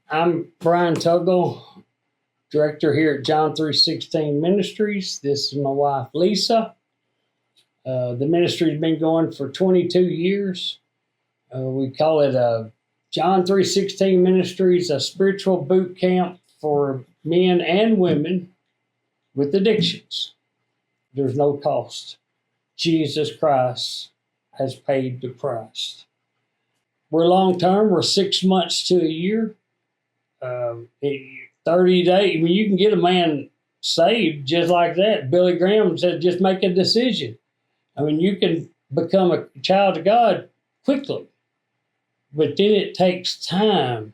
I'm Bryan Tuggle, director here at John 316 Ministries. This is my wife, Lisa. The ministry's been going for 22 years. We call it John 316 Ministries, a spiritual boot camp for men and women with addictions. There's no cost. Jesus Christ has paid the price. We're long term. We're 6 months to a year. 30 days. I mean, you can get a man saved just like that. Billy Graham said, just make a decision. I mean, you can become a child of God quickly, but then it takes time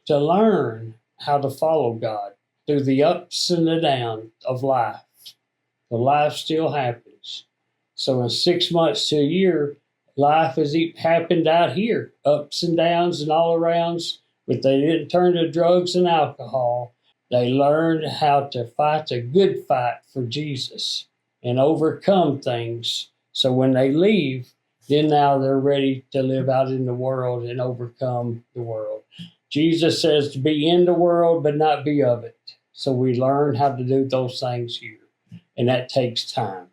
to learn how to follow God through the ups and the downs of life. The life still happens. So in 6 months to a year, life has happened out here, ups and downs and all arounds, but they didn't turn to drugs and alcohol. They learned how to fight a good fight for Jesus and overcome things. So when they leave, then now they're ready to live out in the world and overcome the world. Jesus says to be in the world, but not be of it. So we learn how to do those things here. And that takes time.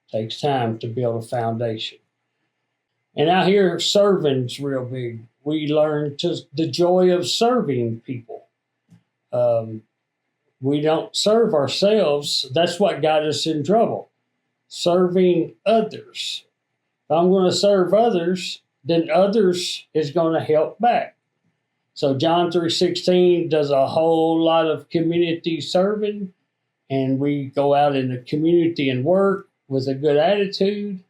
It takes time to build a foundation. And out here, serving's real big. We learn the joy of serving people. We don't serve ourselves. That's what got us in trouble. Serving others. If I'm going to serve others, then others is going to help back. So John 3:16 does a whole lot of community serving, and we go out in the community and work with a good attitude.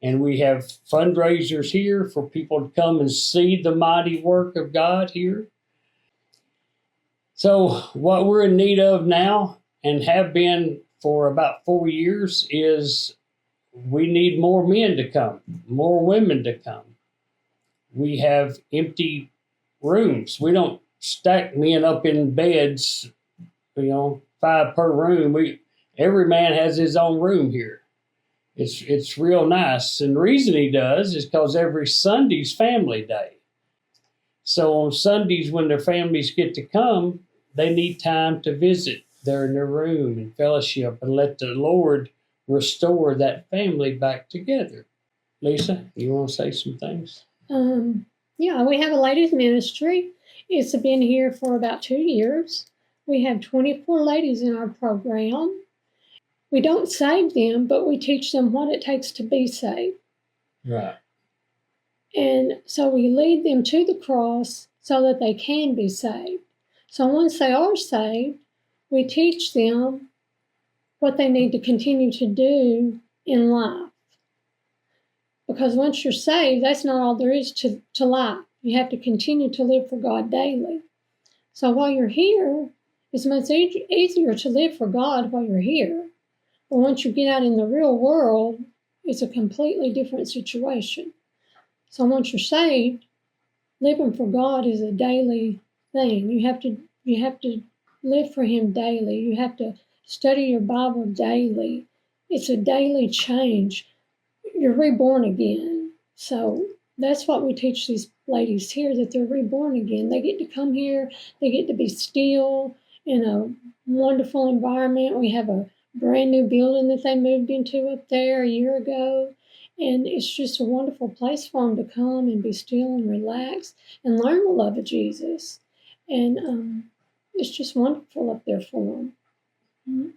And we have fundraisers here for people to come and see the mighty work of God here. So what we're in need of now, and have been for about 4 years, is we need more men to come, more women to come. We have empty rooms. We don't stack men up in beds, 5 per room. Every man has his own room here. It's real nice. And the reason he does is because every Sunday's family day. So on Sundays when their families get to come, they need time to visit. They're in their room and fellowship and let the Lord restore that family back together. Lisa, you want to say some things? Yeah, we have a ladies' ministry. It's been here for about 2 years. We have 24 ladies in our program. We don't save them, but we teach them what it takes to be saved. Right. And so we lead them to the cross so that they can be saved. So once they are saved, we teach them what they need to continue to do in life. Because once you're saved, that's not all there is to life. You have to continue to live for God daily. So while you're here, it's much easier to live for God while you're here. But once you get out in the real world, it's a completely different situation. So once you're saved, living for God is a daily thing. You have to live for Him daily. You have to study your Bible daily. It's a daily change. You're reborn again. So that's what we teach these ladies here, that they're reborn again. They get to come here. They get to be still in a wonderful environment. We have a brand new building that they moved into up there a year ago. And it's just a wonderful place for them to come and be still and relax and learn the love of Jesus. And it's just wonderful up there for them. Mm-hmm.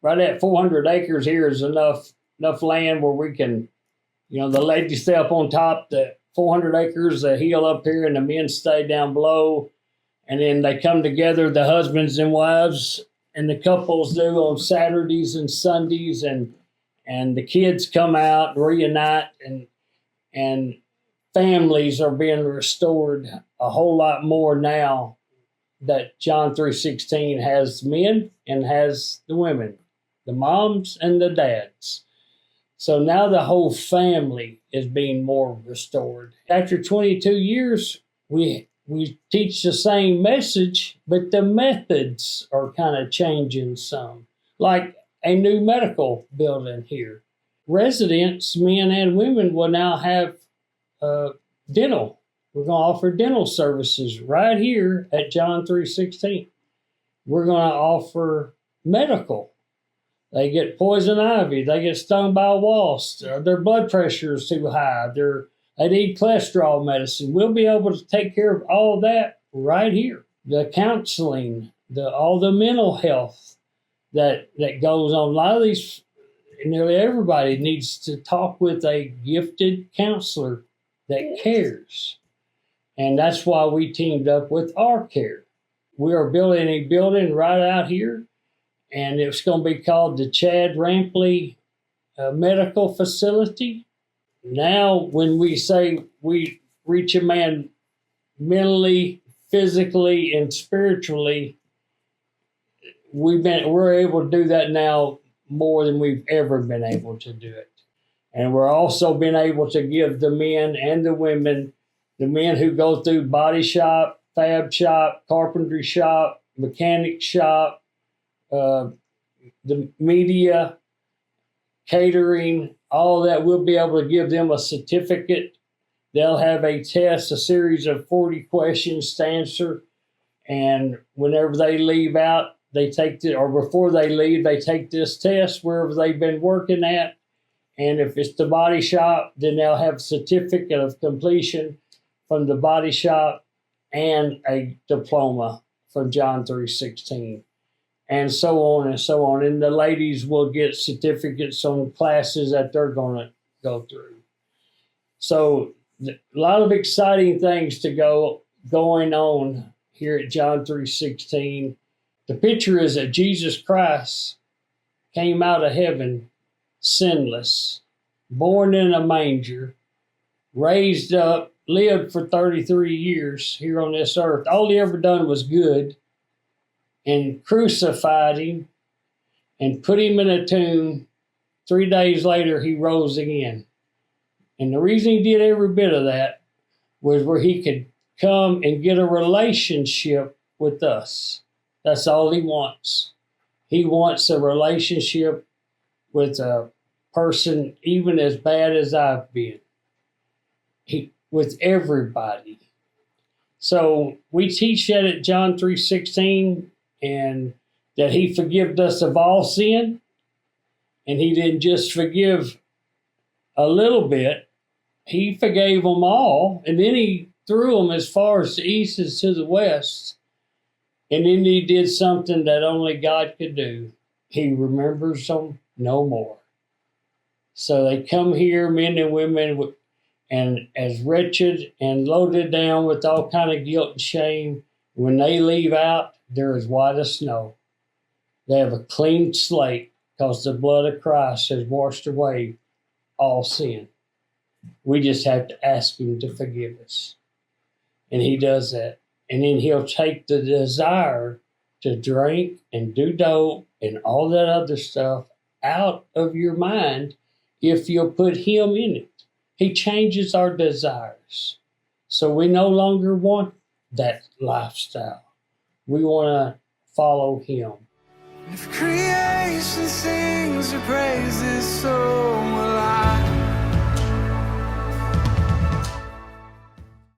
Right at 400 acres here is enough land where we can, the ladies stay up on top, the 400 acres, the hill up here, and the men stay down below. And then they come together, the husbands and wives, and the couples do on Saturdays and Sundays, and the kids come out and reunite, and families are being restored a whole lot more now that John 3:16 has men and has the women, the moms and the dads. So now the whole family is being more restored. After 22 years, we teach the same message, but the methods are kind of changing some. Like a new medical building here. Residents, men and women, will now have dental We're going to offer dental services right here at John 3:16. We're going to offer medical. They get poison ivy. They get stung by a wasp. Their blood pressure is too high. They need cholesterol medicine. We'll be able to take care of all that right here. The counseling, all the mental health that goes on. A lot of these, nearly everybody needs to talk with a gifted counselor that cares. And that's why we teamed up with Our Care. We are building a building right out here, and it's going to be called the Chad Rampley Medical Facility. Now, when we say we reach a man mentally, physically, and spiritually, we're able to do that now more than we've ever been able to do it. And we're also been able to give the men and the women, the men who go through body shop, fab shop, carpentry shop, mechanic shop, the media, catering, all that, we'll be able to give them a certificate. They'll have a test, a series of 40 questions to answer. And whenever they leave out, they take or before they leave, they take this test wherever they've been working at. And if it's the body shop, then they'll have a certificate of completion from the body shop and a diploma from John 3:16. And so on and so on. And the ladies will get certificates on classes that they're going to go through. So a lot of exciting things going on here at John 3:16. The picture is that Jesus Christ came out of heaven sinless, born in a manger, raised up, lived for 33 years here on this earth. All he ever done was good, and crucified him and put him in a tomb. 3 days later, he rose again. And the reason he did every bit of that was where he could come and get a relationship with us. That's all he wants. He wants a relationship with a person even as bad as I've been. With everybody. So we teach that at John 3:16, and that he forgived us of all sin. And he didn't just forgive a little bit. He forgave them all. And then he threw them as far as the east is to the west. And then he did something that only God could do. He remembers them no more. So they come here, men and women, and as wretched and loaded down with all kind of guilt and shame. When they leave out, they're as white as snow. They have a clean slate because the blood of Christ has washed away all sin. We just have to ask him to forgive us. And he does that. And then he'll take the desire to drink and do dope and all that other stuff out of your mind if you'll put him in it. He changes our desires. So we no longer want that lifestyle. We want to follow him. If creation sings your praises, so will I.